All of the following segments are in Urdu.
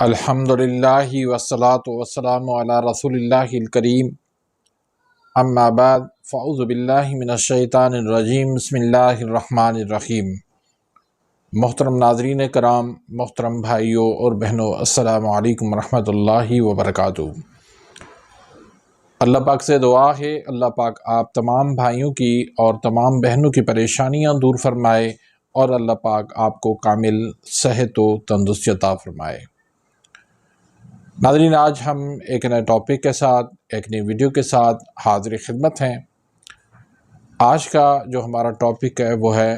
الحمدللہ والصلاۃ والسلام علی رسول اللہ الکریم، اما بعد فاعوذ باللہ من الشیطان الرجیم، بسم اللہ الرحمن الرحیم۔ محترم ناظرین کرام، محترم بھائیوں اور بہنوں، السلام علیکم ورحمۃ اللہ وبرکاتہ۔ اللہ پاک سے دعا ہے اللہ پاک آپ تمام بھائیوں کی اور تمام بہنوں کی پریشانیاں دور فرمائے اور اللہ پاک آپ کو کامل صحت و تندرستی عطا فرمائے۔ ناظرین، آج ہم ایک نئے ٹاپک کے ساتھ، ایک نئی ویڈیو کے ساتھ حاضر خدمت ہیں۔ آج کا جو ہمارا ٹاپک ہے وہ ہے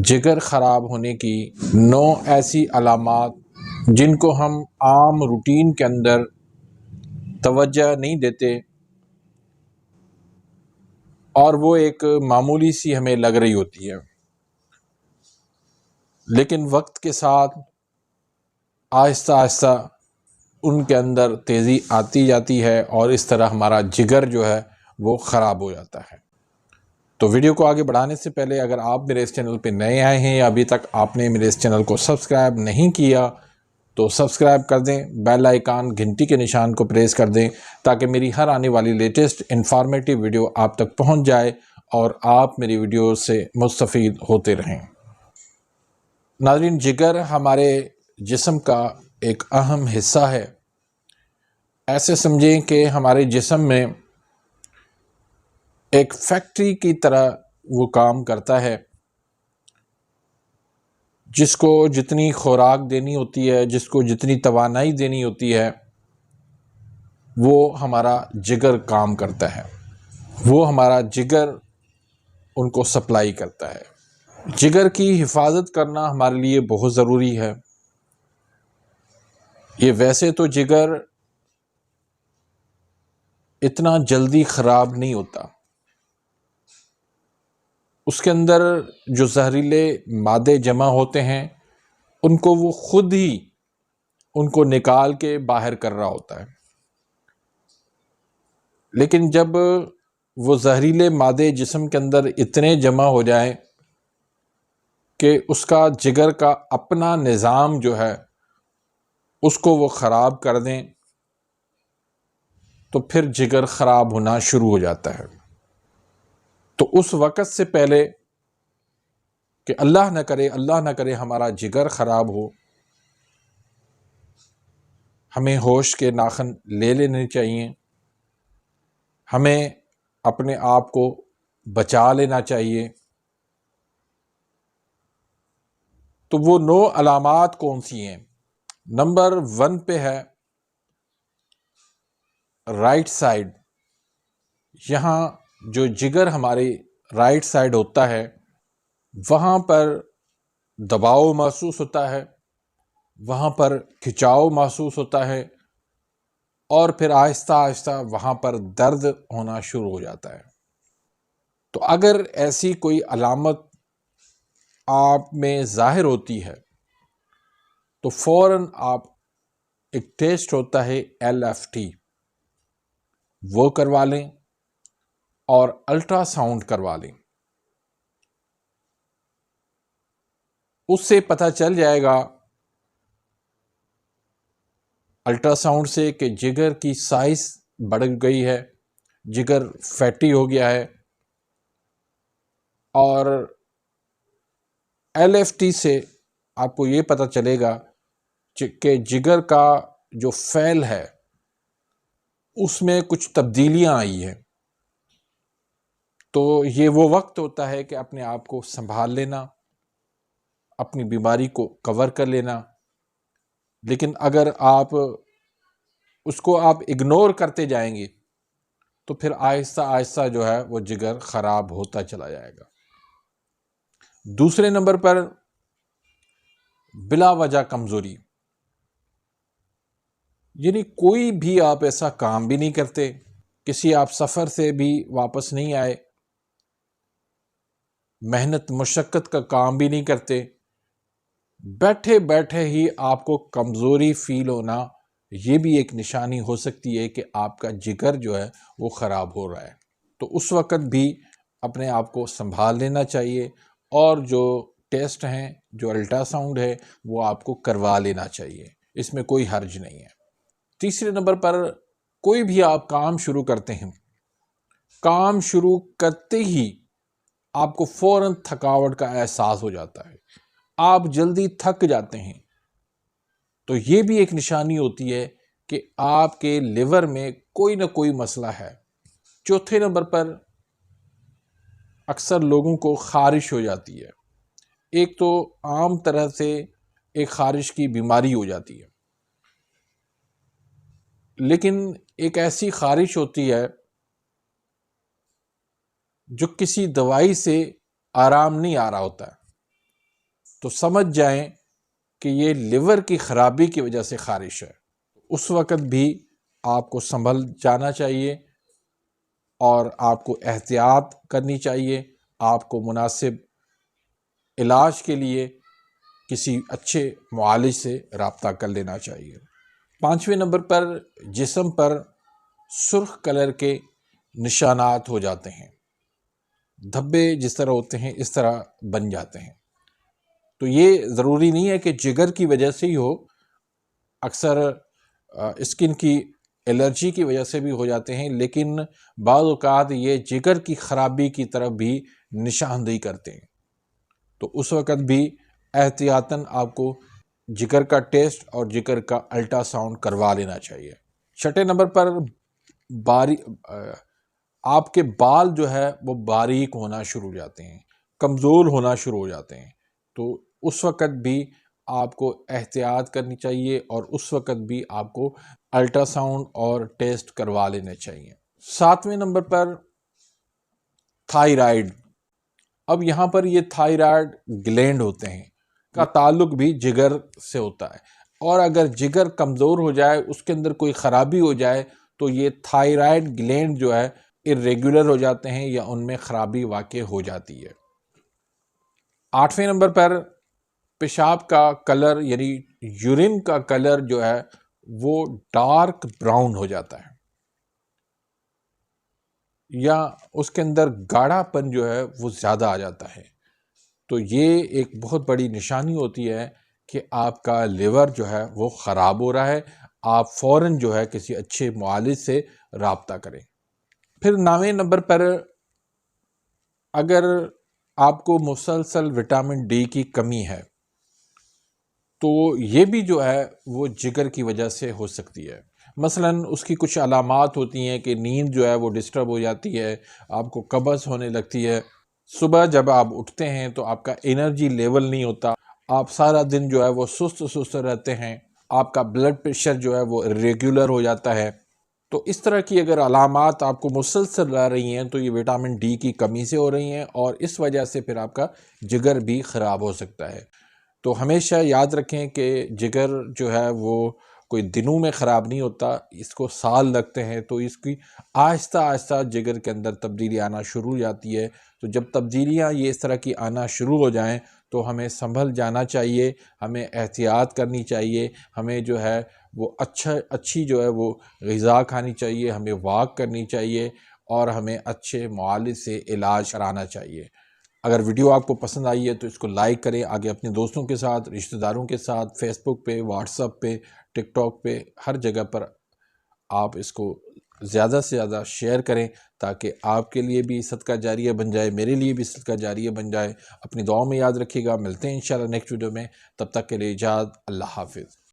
جگر خراب ہونے کی 9 ایسی علامات جن کو ہم عام روٹین کے اندر توجہ نہیں دیتے اور وہ ایک معمولی سی ہمیں لگ رہی ہوتی ہے، لیکن وقت کے ساتھ آہستہ آہستہ ان کے اندر تیزی آتی جاتی ہے اور اس طرح ہمارا جگر جو ہے وہ خراب ہو جاتا ہے۔ تو ویڈیو کو آگے بڑھانے سے پہلے اگر آپ میرے اس چینل پہ نئے آئے ہیں یا ابھی تک آپ نے میرے اس چینل کو سبسکرائب نہیں کیا تو سبسکرائب کر دیں، بیل آئیکن گھنٹی کے نشان کو پریس کر دیں تاکہ میری ہر آنے والی لیٹسٹ انفارمیٹیو ویڈیو آپ تک پہنچ جائے اور آپ میری ویڈیو سے مستفید ہوتے رہیں۔ ناظرین، جگر ہمارے جسم کا ایک اہم حصہ ہے۔ ایسے سمجھیں کہ ہمارے جسم میں ایک فیکٹری کی طرح وہ کام کرتا ہے، جس کو جتنی خوراک دینی ہوتی ہے، جس کو جتنی توانائی دینی ہوتی ہے، وہ ہمارا جگر کام کرتا ہے، وہ ہمارا جگر ان کو سپلائی کرتا ہے۔ جگر کی حفاظت کرنا ہمارے لیے بہت ضروری ہے۔ یہ ویسے تو جگر اتنا جلدی خراب نہیں ہوتا، اس کے اندر جو زہریلے مادے جمع ہوتے ہیں ان کو وہ خود ہی ان کو نکال کے باہر کر رہا ہوتا ہے، لیکن جب وہ زہریلے مادے جسم کے اندر اتنے جمع ہو جائیں کہ اس کا جگر کا اپنا نظام جو ہے اس کو وہ خراب کر دیں تو پھر جگر خراب ہونا شروع ہو جاتا ہے۔ تو اس وقت سے پہلے کہ اللہ نہ کرے ہمارا جگر خراب ہو، ہمیں ہوش کے ناخن لے لینے چاہیے، ہمیں اپنے آپ کو بچا لینا چاہیے۔ تو وہ 9 علامات کون سی ہیں؟ نمبر 1 پہ ہے رائٹ سائڈ۔ یہاں جو جگر ہماری رائٹ سائڈ ہوتا ہے وہاں پر دباؤ محسوس ہوتا ہے، وہاں پر کھچاؤ محسوس ہوتا ہے اور پھر آہستہ آہستہ وہاں پر درد ہونا شروع ہو جاتا ہے۔ تو اگر ایسی کوئی علامت آپ میں ظاہر ہوتی ہے تو فوراً آپ ایک ٹیسٹ ہوتا ہے LFT، وہ کروا لیں اور الٹرا ساؤنڈ کروا لیں۔ اس سے پتہ چل جائے گا الٹرا ساؤنڈ سے کہ جگر کی سائز بڑھ گئی ہے، جگر فیٹی ہو گیا ہے، اور LFT سے آپ کو یہ پتہ چلے گا کہ جگر کا جو فعل ہے اس میں کچھ تبدیلیاں آئی ہیں۔ تو یہ وہ وقت ہوتا ہے کہ اپنے آپ کو سنبھال لینا، اپنی بیماری کو کور کر لینا۔ لیکن اگر آپ اس کو اگنور کرتے جائیں گے تو پھر آہستہ آہستہ جو ہے وہ جگر خراب ہوتا چلا جائے گا۔ دوسرے نمبر پر بلا وجہ کمزوری، یعنی کوئی بھی آپ ایسا کام بھی نہیں کرتے، کسی آپ سفر سے بھی واپس نہیں آئے، محنت مشقت کا کام بھی نہیں کرتے، بیٹھے بیٹھے ہی آپ کو کمزوری فیل ہونا، یہ بھی ایک نشانی ہو سکتی ہے کہ آپ کا جگر جو ہے وہ خراب ہو رہا ہے۔ تو اس وقت بھی اپنے آپ کو سنبھال لینا چاہیے اور جو ٹیسٹ ہیں، جو الٹرا ساؤنڈ ہے، وہ آپ کو کروا لینا چاہیے۔ اس میں کوئی حرج نہیں ہے۔ تیسرے نمبر پر کوئی بھی آپ کام شروع کرتے ہیں، کام شروع کرتے ہی آپ کو فوراً تھکاوٹ کا احساس ہو جاتا ہے، آپ جلدی تھک جاتے ہیں، تو یہ بھی ایک نشانی ہوتی ہے کہ آپ کے لیور میں کوئی نہ کوئی مسئلہ ہے۔ چوتھے نمبر پر اکثر لوگوں کو خارش ہو جاتی ہے۔ ایک تو عام طرح سے ایک خارش کی بیماری ہو جاتی ہے، لیکن ایک ایسی خارش ہوتی ہے جو کسی دوائی سے آرام نہیں آ رہا ہوتا ہے، تو سمجھ جائیں کہ یہ لیور کی خرابی کی وجہ سے خارش ہے۔ اس وقت بھی آپ کو سنبھل جانا چاہیے اور آپ کو احتیاط کرنی چاہیے، آپ کو مناسب علاج کے لیے کسی اچھے معالج سے رابطہ کر لینا چاہیے۔ پانچویں نمبر پر جسم پر سرخ کلر کے نشانات ہو جاتے ہیں، دھبے جس طرح ہوتے ہیں اس طرح بن جاتے ہیں۔ تو یہ ضروری نہیں ہے کہ جگر کی وجہ سے ہی ہو، اکثر اسکن کی الرجی کی وجہ سے بھی ہو جاتے ہیں، لیکن بعض اوقات یہ جگر کی خرابی کی طرف بھی نشاندہی کرتے ہیں، تو اس وقت بھی احتیاطاً آپ کو جگر کا ٹیسٹ اور جگر کا الٹرا ساؤنڈ کروا لینا چاہیے۔ چھٹے نمبر پر آپ کے بال جو ہے وہ باریک ہونا شروع ہو جاتے ہیں، کمزور ہونا شروع ہو جاتے ہیں، تو اس وقت بھی آپ کو احتیاط کرنی چاہیے اور اس وقت بھی آپ کو الٹرا ساؤنڈ اور ٹیسٹ کروا لینے چاہیے۔ ساتویں نمبر پر تھائرائیڈ۔ اب یہاں پر یہ تھائرائیڈ گلینڈ ہوتے ہیں کا تعلق بھی جگر سے ہوتا ہے، اور اگر جگر کمزور ہو جائے، اس کے اندر کوئی خرابی ہو جائے تو یہ تھائرائیڈ گلینڈ جو ہے irregular ہو جاتے ہیں یا ان میں خرابی واقع ہو جاتی ہے۔ آٹھویں نمبر پر پیشاب کا کلر یعنی یورین کا کلر جو ہے وہ ڈارک براؤن ہو جاتا ہے، یا اس کے اندر گاڑھا پن جو ہے وہ زیادہ آ جاتا ہے، تو یہ ایک بہت بڑی نشانی ہوتی ہے کہ آپ کا لیور جو ہے وہ خراب ہو رہا ہے، آپ فوراً جو ہے کسی اچھے معالج سے رابطہ کریں۔ پھر 9ویں نمبر پر اگر آپ کو مسلسل وٹامن ڈی کی کمی ہے تو یہ بھی جو ہے وہ جگر کی وجہ سے ہو سکتی ہے۔ مثلاً اس کی کچھ علامات ہوتی ہیں کہ نیند جو ہے وہ ڈسٹرب ہو جاتی ہے، آپ کو قبض ہونے لگتی ہے، صبح جب آپ اٹھتے ہیں تو آپ کا انرجی لیول نہیں ہوتا، آپ سارا دن جو ہے وہ سست رہتے ہیں، آپ کا بلڈ پریشر جو ہے وہ ریگولر ہو جاتا ہے۔ تو اس طرح کی اگر علامات آپ کو مسلسل آ رہی ہیں تو یہ وٹامن ڈی کی کمی سے ہو رہی ہیں، اور اس وجہ سے پھر آپ کا جگر بھی خراب ہو سکتا ہے۔ تو ہمیشہ یاد رکھیں کہ جگر جو ہے وہ کوئی دنوں میں خراب نہیں ہوتا، اس کو سال لگتے ہیں، تو اس کی آہستہ آہستہ جگر کے اندر تبدیلی آنا شروع ہو جاتی ہے۔ تو جب تبدیلیاں یہ اس طرح کی آنا شروع ہو جائیں تو ہمیں سنبھل جانا چاہیے، ہمیں احتیاط کرنی چاہیے، ہمیں جو ہے وہ اچھی جو ہے وہ غذا کھانی چاہیے، ہمیں واک کرنی چاہیے، اور ہمیں اچھے معالج سے علاج کرانا چاہیے۔ اگر ویڈیو آپ کو پسند آئی ہے تو اس کو لائک کریں، آگے اپنے دوستوں کے ساتھ، رشتہ داروں کے ساتھ، فیس بک پہ، واٹس ایپ پہ، ٹک ٹاک پہ، ہر جگہ پر آپ اس کو زیادہ سے زیادہ شیئر کریں تاکہ آپ کے لیے بھی صدقہ جاریہ بن جائے، میرے لیے بھی صدقہ جاریہ بن جائے۔ اپنی دعاؤں میں یاد رکھیے گا، ملتے ہیں انشاءاللہ نیکسٹ ویڈیو میں، تب تک کے لیے اجازت، اللہ حافظ۔